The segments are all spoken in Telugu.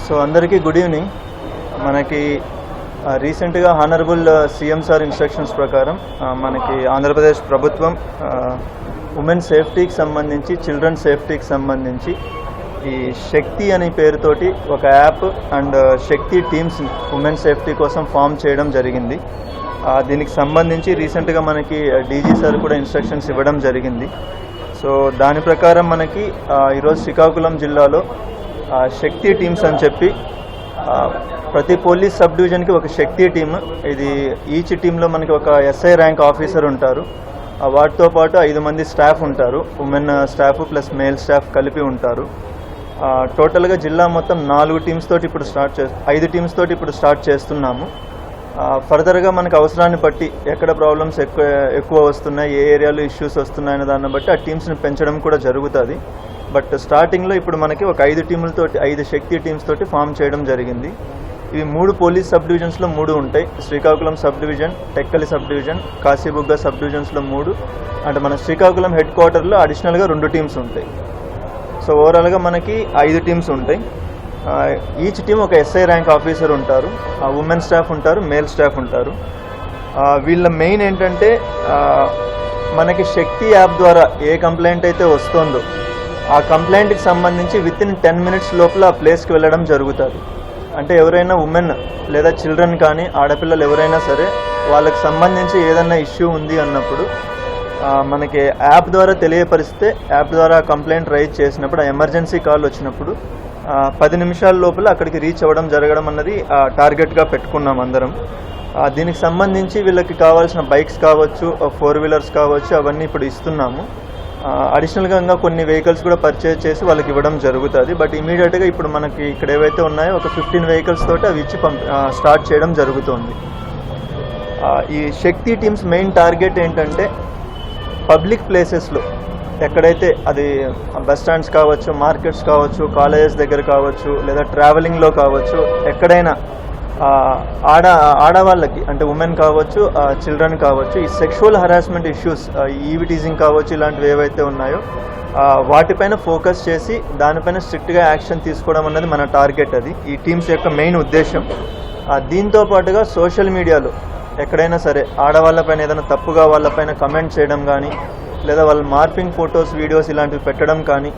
సో అందరికీ గుడ్ ఈవినింగ్. మనకి రీసెంట్గా హానరబుల్ సీఎం సార్ ఇన్స్ట్రక్షన్స్ ప్రకారం మనకి ఆంధ్రప్రదేశ్ ప్రభుత్వం ఉమెన్ సేఫ్టీకి సంబంధించి, చిల్డ్రన్ సేఫ్టీకి సంబంధించి ఈ శక్తి అనే పేరుతోటి ఒక app and Shakti teams women safety కోసం ఫామ్ చేయడం జరిగింది. దీనికి సంబంధించి రీసెంట్గా మనకి డీజీ సార్ కూడా ఇన్స్ట్రక్షన్స్ ఇవ్వడం జరిగింది. సో దాని ప్రకారం మనకి ఈరోజు శ్రీకాకుళం జిల్లాలో శక్తి టీమ్స్ అని చెప్పి ప్రతి పోలీస్ సబ్ డివిజన్కి ఒక శక్తి టీమ్, ఇది ఈచ్ టీంలో మనకి ఒక ఎస్ఐ ర్యాంక్ ఆఫీసర్ ఉంటారు. వాటితో పాటు 5 మంది స్టాఫ్ ఉంటారు, women staff plus male staff కలిపి ఉంటారు. టోటల్గా జిల్లా మొత్తం 4 టీమ్స్ తోటి ఇప్పుడు 5 టీమ్స్ తోటి ఇప్పుడు స్టార్ట్ చేస్తున్నాము. ఫర్దర్గా మనకు అవసరాన్ని బట్టి ఎక్కడ ప్రాబ్లమ్స్ ఎక్కువ వస్తున్నాయి, ఏ ఏరియాలో ఇష్యూస్ వస్తున్నాయనే దాన్ని బట్టి ఆ టీమ్స్ని పెంచడం కూడా జరుగుతుంది. బట్ స్టార్టింగ్లో ఇప్పుడు మనకి ఒక 5 టీములతోటి 5 శక్తి టీమ్స్ తోటి ఫామ్ చేయడం జరిగింది. ఇవి 3 పోలీస్ సబ్ డివిజన్స్లో 3 ఉంటాయి. Srikakulam sub division, Tekkali sub division, Kasibugga sub డివిజన్స్లో 3, అంటే మన శ్రీకాకుళం హెడ్ క్వార్టర్లో అడిషనల్గా 2 టీమ్స్ ఉంటాయి. సో ఓవరాల్గా మనకి 5 టీమ్స్ ఉంటాయి. ఈచ్ టీమ్ ఒక ఎస్ఐ ర్యాంక్ ఆఫీసర్ ఉంటారు, ఉమెన్ స్టాఫ్ ఉంటారు, మేల్ స్టాఫ్ ఉంటారు. వీళ్ళ మెయిన్ ఏంటంటే మనకి శక్తి యాప్ ద్వారా ఏ కంప్లైంట్ అయితే వస్తుందో ఆ కంప్లైంట్కి సంబంధించి వితిన్ 10 మినిట్స్ లోపల ఆ ప్లేస్కి వెళ్ళడం జరుగుతుంది. అంటే ఎవరైనా ఉమెన్ లేదా చిల్డ్రన్ కానీ ఆడపిల్లలు ఎవరైనా సరే వాళ్ళకి సంబంధించి ఏదైనా ఇష్యూ ఉంది అన్నప్పుడు మనకి యాప్ ద్వారా తెలియపరిస్తే, యాప్ ద్వారా కంప్లైంట్ రైజ్ చేసినప్పుడు, ఆ ఎమర్జెన్సీ కాల్ వచ్చినప్పుడు 10 నిమిషాల లోపల అక్కడికి రీచ్ అవ్వడం జరగడం అన్నది టార్గెట్గా పెట్టుకున్నాం అందరం. దీనికి సంబంధించి వీళ్ళకి కావాల్సిన బైక్స్ కావచ్చు, 4 వీలర్స్ కావచ్చు, అవన్నీ ఇప్పుడు ఇస్తున్నాము. అడిషనల్గా ఇంకా కొన్ని వెహికల్స్ కూడా పర్చేజ్ చేసి వాళ్ళకి ఇవ్వడం జరుగుతుంది. బట్ ఇమీడియట్గా ఇప్పుడు మనకి ఇక్కడ ఏవైతే ఉన్నాయో ఒక 15 వెహికల్స్ తోటి అవి ఇచ్చి స్టార్ట్ చేయడం జరుగుతుంది. ఈ శక్తి టీమ్స్ మెయిన్ టార్గెట్ ఏంటంటే పబ్లిక్ ప్లేసెస్లో ఎక్కడైతే అది బస్ స్టాండ్స్ కావచ్చు, మార్కెట్స్ కావచ్చు, కాలేజెస్ దగ్గర కావచ్చు, లేదా ట్రావెలింగ్లో కావచ్చు, ఎక్కడైనా ఆడవాళ్ళకి అంటే ఉమెన్ కావచ్చు, చిల్డ్రన్ కావచ్చు, ఈ సెక్షువల్ హరాస్మెంట్ ఇష్యూస్, ఈవిటీజింగ్ కావచ్చు, ఇలాంటివి ఏవైతే ఉన్నాయో వాటిపైన ఫోకస్ చేసి దానిపైన స్ట్రిక్ట్గా యాక్షన్ తీసుకోవడం అన్నది మన టార్గెట్. అది ఈ టీమ్స్ యొక్క మెయిన్ ఉద్దేశం. దీంతో పాటుగా సోషల్ మీడియాలో ఎక్కడైనా సరే ఆడవాళ్ళపైన ఏదైనా తప్పుగా వాళ్ళపైన కమెంట్ చేయడం కానీ, లేదా వాళ్ళ మార్పింగ్ ఫొటోస్, వీడియోస్ ఇలాంటివి పెట్టడం కానీ,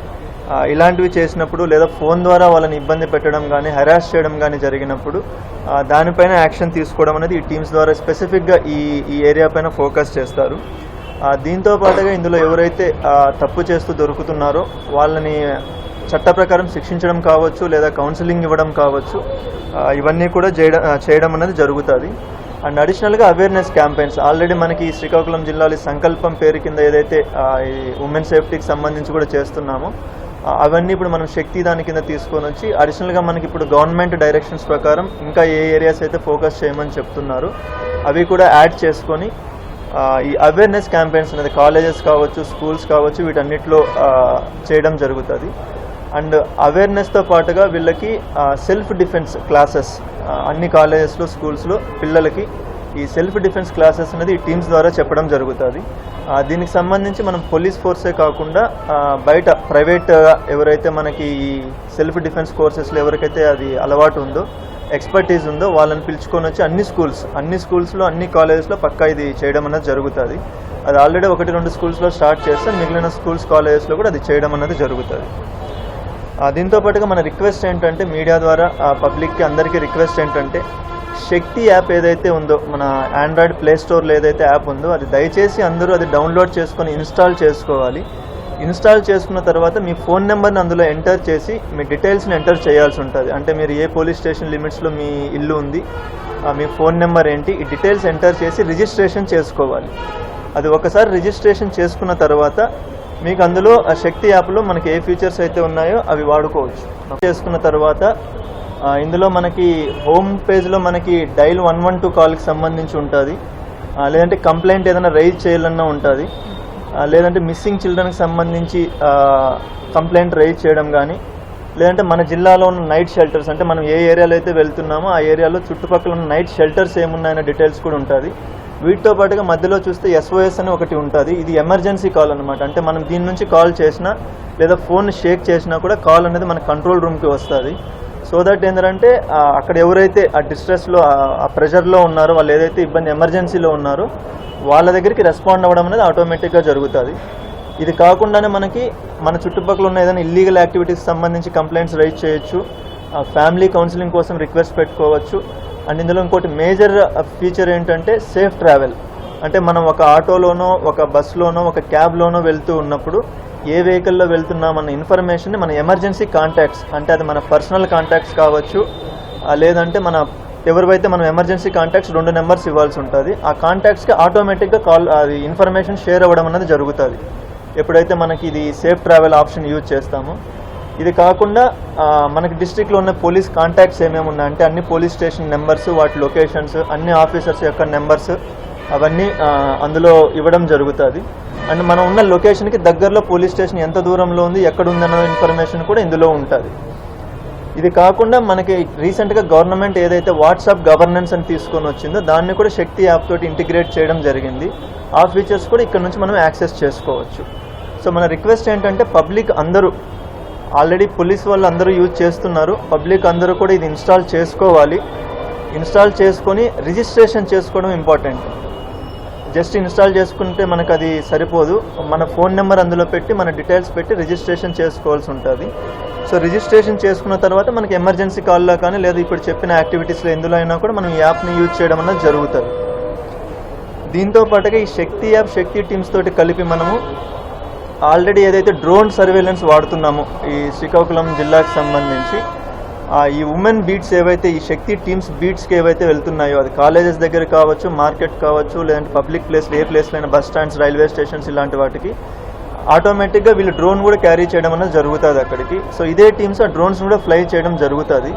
ఇలాంటివి చేసినప్పుడు, లేదా ఫోన్ ద్వారా వాళ్ళని ఇబ్బంది పెట్టడం కానీ, హెరాస్ చేయడం కానీ జరిగినప్పుడు దానిపైన యాక్షన్ తీసుకోవడం అనేది ఈ టీమ్స్ ద్వారా స్పెసిఫిక్గా ఈ ఏరియా పైన ఫోకస్ చేస్తారు. దీంతో పాటుగా ఇందులో ఎవరైతే తప్పు చేస్తూ దొరుకుతున్నారో వాళ్ళని చట్ట ప్రకారం శిక్షించడం కావచ్చు, లేదా కౌన్సిలింగ్ ఇవ్వడం కావచ్చు, ఇవన్నీ కూడా చేయడం అనేది జరుగుతుంది. అండ్ అడిషనల్గా అవేర్నెస్ క్యాంపెయిన్స్ ఆల్రెడీ మనకి శ్రీకాకుళం జిల్లాలో సంకల్పం పేరు కింద ఏదైతే ఈ ఉమెన్ సేఫ్టీకి సంబంధించి కూడా చేస్తున్నామో అవన్నీ ఇప్పుడు మనం శక్తి దాని కింద తీసుకొని వచ్చి అడిషనల్గా మనకి ఇప్పుడు గవర్నమెంట్ డైరెక్షన్స్ ప్రకారం ఇంకా ఏ ఏరియాస్ అయితే ఫోకస్ చేయమని చెప్తున్నారు అవి కూడా యాడ్ చేసుకొని ఈ అవేర్నెస్ క్యాంపెయిన్స్ అనేది కాలేజెస్ కావచ్చు, స్కూల్స్ కావచ్చు, వీటన్నిటిలో చేయడం జరుగుతుంది. అండ్ అవేర్నెస్తో పాటుగా వీళ్ళకి సెల్ఫ్ డిఫెన్స్ క్లాసెస్ అన్ని కాలేజెస్లో, స్కూల్స్లో పిల్లలకి ఈ సెల్ఫ్ డిఫెన్స్ క్లాసెస్ అనేది ఈ టీమ్స్ ద్వారా చెప్పడం జరుగుతుంది. దీనికి సంబంధించి మనం పోలీస్ ఫోర్సే కాకుండా బయట ప్రైవేట్ ఎవరైతే మనకి ఈ సెల్ఫ్ డిఫెన్స్ కోర్సెస్లో ఎవరికైతే అది అలవాటు ఉందో, ఎక్స్పర్టీస్ ఉందో వాళ్ళని పిలుచుకొని వచ్చి అన్ని స్కూల్స్లో, అన్ని కాలేజెస్లో పక్కా ఇది చేయడం అనేది జరుగుతుంది. అది ఆల్రెడీ 1-2 స్కూల్స్లో స్టార్ట్ చేస్తే మిగిలిన స్కూల్స్, కాలేజెస్లో కూడా అది చేయడం అనేది జరుగుతుంది. దీంతో పాటుగా మన రిక్వెస్ట్ ఏంటంటే మీడియా ద్వారా పబ్లిక్కి అందరికీ రిక్వెస్ట్ ఏంటంటే శక్తి యాప్ ఏదైతే ఉందో, మన ఆండ్రాయిడ్ ప్లే స్టోర్లో ఏదైతే యాప్ ఉందో అది దయచేసి అందరూ అది డౌన్లోడ్ చేసుకొని ఇన్స్టాల్ చేసుకోవాలి. ఇన్స్టాల్ చేసుకున్న తర్వాత మీ ఫోన్ నెంబర్ని అందులో ఎంటర్ చేసి మీ డీటెయిల్స్ని ఎంటర్ చేయాల్సి ఉంటుంది. అంటే మీరు ఏ పోలీస్ స్టేషన్ లిమిట్స్లో మీ ఇల్లు ఉంది, మీ ఫోన్ నెంబర్ ఏంటి, ఈ డీటెయిల్స్ ఎంటర్ చేసి రిజిస్ట్రేషన్ చేసుకోవాలి. అది ఒకసారి రిజిస్ట్రేషన్ చేసుకున్న తర్వాత మీకు అందులో ఆ శక్తి యాప్లో మనకి ఏ ఫీచర్స్ అయితే ఉన్నాయో అవి వాడుకోవచ్చు. చేసుకున్న తర్వాత ఇందులో మనకి హోమ్ పేజ్లో మనకి డైల్ 112 కాల్కి సంబంధించి ఉంటుంది, లేదంటే కంప్లైంట్ ఏదైనా రైజ్ చేయాలన్నా ఉంటుంది, లేదంటే మిస్సింగ్ చిల్డ్రన్కి సంబంధించి కంప్లైంట్ రైజ్ చేయడం కానీ, లేదంటే మన జిల్లాలో ఉన్న నైట్ షెల్టర్స్, అంటే మనం ఏ ఏరియాలో అయితే వెళ్తున్నామో ఆ ఏరియాలో చుట్టుపక్కల ఉన్న నైట్ షెల్టర్స్ ఏమున్నాయనే డీటెయిల్స్ కూడా ఉంటుంది. వీటితో పాటుగా మధ్యలో చూస్తే SOS అని ఒకటి ఉంటుంది. ఇది ఎమర్జెన్సీ కాల్ అనమాట. అంటే మనం దీని నుంచి కాల్ చేసినా లేదా ఫోన్ షేక్ చేసినా కూడా కాల్ అనేది మన కంట్రోల్ రూమ్కి వస్తుంది. సో దట్ ఏంటంటే అక్కడ ఎవరైతే ఆ డిస్ట్రెస్లో ఆ ప్రెషర్లో ఉన్నారో, వాళ్ళు ఏదైతే ఇబ్బంది ఎమర్జెన్సీలో ఉన్నారో వాళ్ళ దగ్గరికి రెస్పాండ్ అవ్వడం అనేది ఆటోమేటిక్గా జరుగుతుంది. ఇది కాకుండానే మనకి మన చుట్టుపక్కల ఉన్న ఏదైనా ఇల్లీగల్ యాక్టివిటీస్ సంబంధించి కంప్లైంట్స్ రైజ్ చేయొచ్చు, ఫ్యామిలీ కౌన్సిలింగ్ కోసం రిక్వెస్ట్ పెట్టుకోవచ్చు. అండ్ ఇందులో ఇంకోటి మేజర్ ఫీచర్ ఏంటంటే సేఫ్ ట్రావెల్. అంటే మనం ఒక ఆటోలోనో, ఒక బస్లోనో, ఒక క్యాబ్లోనో వెళ్తూ ఉన్నప్పుడు ఏ వెహికల్లో వెళ్తున్నామన్న ఇన్ఫర్మేషన్ని మన ఎమర్జెన్సీ కాంటాక్ట్స్, అంటే అది మన పర్సనల్ కాంటాక్ట్స్ కావచ్చు, లేదంటే మన ఎవరివైతే మనం ఎమర్జెన్సీ కాంటాక్ట్స్ 2 నెంబర్స్ ఇవ్వాల్సి ఉంటుంది. ఆ కాంటాక్ట్స్కి ఆటోమేటిక్గా అది ఇన్ఫర్మేషన్ షేర్ అవ్వడం అనేది జరుగుతుంది ఎప్పుడైతే మనకి ఇది సేఫ్ ట్రావెల్ ఆప్షన్ యూజ్ చేస్తామో. ఇది కాకుండా మనకి డిస్ట్రిక్ట్లో ఉన్న పోలీస్ కాంటాక్ట్స్ ఏమేమి ఉన్నాయంటే అన్ని పోలీస్ స్టేషన్ నెంబర్స్, వాటి లొకేషన్స్, అన్ని ఆఫీసర్స్ యొక్క నెంబర్స్ అవన్నీ అందులో ఇవ్వడం జరుగుతుంది. అండ్ మనం ఉన్న లొకేషన్కి దగ్గరలో పోలీస్ స్టేషన్ ఎంత దూరంలో ఉంది, ఎక్కడ ఉందన్న ఇన్ఫర్మేషన్ కూడా ఇందులో ఉంటుంది. ఇది కాకుండా మనకి రీసెంట్గా గవర్నమెంట్ ఏదైతే వాట్సాప్ గవర్నెన్స్ అని తీసుకొని వచ్చిందో దాన్ని కూడా శక్తి యాప్ తోటి ఇంటిగ్రేట్ చేయడం జరిగింది. ఆ ఫీచర్స్ కూడా ఇక్కడ నుంచి మనం యాక్సెస్ చేసుకోవచ్చు. సో మన రిక్వెస్ట్ ఏంటంటే పబ్లిక్ అందరూ, ఆల్రెడీ పోలీస్ వాళ్ళు అందరూ యూజ్ చేస్తున్నారు, పబ్లిక్ అందరూ కూడా ఇది ఇన్స్టాల్ చేసుకోవాలి. ఇన్స్టాల్ చేసుకొని రిజిస్ట్రేషన్ చేసుకోవడం ఇంపార్టెంట్. జస్ట్ ఇన్స్టాల్ చేసుకుంటే మనకు అది సరిపోదు, మన ఫోన్ నెంబర్ అందులో పెట్టి మన డీటెయిల్స్ పెట్టి రిజిస్ట్రేషన్ చేసుకోవాల్సి ఉంటుంది. సో రిజిస్ట్రేషన్ చేసుకున్న తర్వాత మనకి ఎమర్జెన్సీ కాల్లో కానీ లేదా ఇప్పుడు చెప్పిన యాక్టివిటీస్లో ఎందులో అయినా కూడా మనం ఈ యాప్ని యూజ్ చేయడం అనేది జరుగుతుంది. దీంతో పాటుగా ఈ శక్తి యాప్, శక్తి టీమ్స్ తోటి కలిపి మనము ఆల్రెడీ ఏదైతే డ్రోన్ సర్వేలెన్స్ వాడుతున్నామో ఈ శ్రీకాకుళం జిల్లాకు సంబంధించి ఈ ఉమెన్ బీట్స్ ఏవైతే ఈ శక్తి టీమ్స్ బీట్స్కి ఏవైతే వెళ్తున్నాయో, అది కాలేజెస్ దగ్గర కావచ్చు, మార్కెట్ కావచ్చు, లేదంటే పబ్లిక్ ప్లేస్లో ఏ ప్లేస్లో అయినా బస్ స్టాండ్స్, రైల్వే స్టేషన్స్ ఇలాంటి వాటికి ఆటోమేటిక్గా వీళ్ళు డ్రోన్ కూడా క్యారీ చేయడం అనేది జరుగుతుంది అక్కడికి. సో ఇదే టీమ్స్ ఆ డ్రోన్స్ కూడా ఫ్లై చేయడం జరుగుతుంది.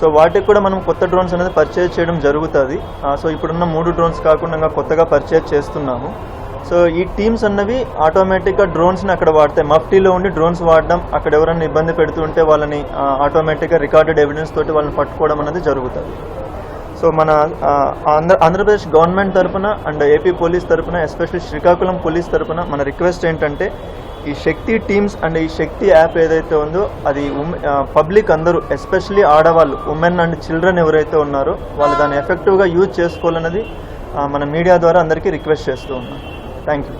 సో వాటికి కూడా మనం కొత్త డ్రోన్స్ అనేది పర్చేజ్ చేయడం జరుగుతుంది. సో ఇప్పుడున్న 3 డ్రోన్స్ కాకుండా కొత్తగా పర్చేజ్ చేస్తున్నాము. సో ఈ టీమ్స్ అన్నవి ఆటోమేటిక్గా డ్రోన్స్ని అక్కడ వాడతాయి. మఫ్టీలో ఉండి డ్రోన్స్ వాడడం, అక్కడ ఎవరైనా ఇబ్బంది పెడుతుంటే వాళ్ళని ఆటోమేటిక్గా రికార్డెడ్ ఎవిడెన్స్ తోటి వాళ్ళని పట్టుకోవడం అనేది జరుగుతుంది. సో మన ఆంధ్రప్రదేశ్ గవర్నమెంట్ తరఫున అండ్ ఏపీ పోలీస్ తరఫున, ఎస్పెషల్లీ శ్రీకాకుళం పోలీస్ తరఫున మన రిక్వెస్ట్ ఏంటంటే ఈ శక్తి టీమ్స్ అండ్ ఈ శక్తి యాప్ ఏదైతే ఉందో అది పబ్లిక్ అందరూ, ఎస్పెషల్లీ ఆడవాళ్ళు, ఉమెన్ అండ్ చిల్డ్రన్ ఎవరైతే ఉన్నారో వాళ్ళు దాన్ని ఎఫెక్టివ్గా యూజ్ చేసుకోవాలన్నది మన మీడియా ద్వారా అందరికీ రిక్వెస్ట్ చేస్తూ ఉన్నాం. Thank you.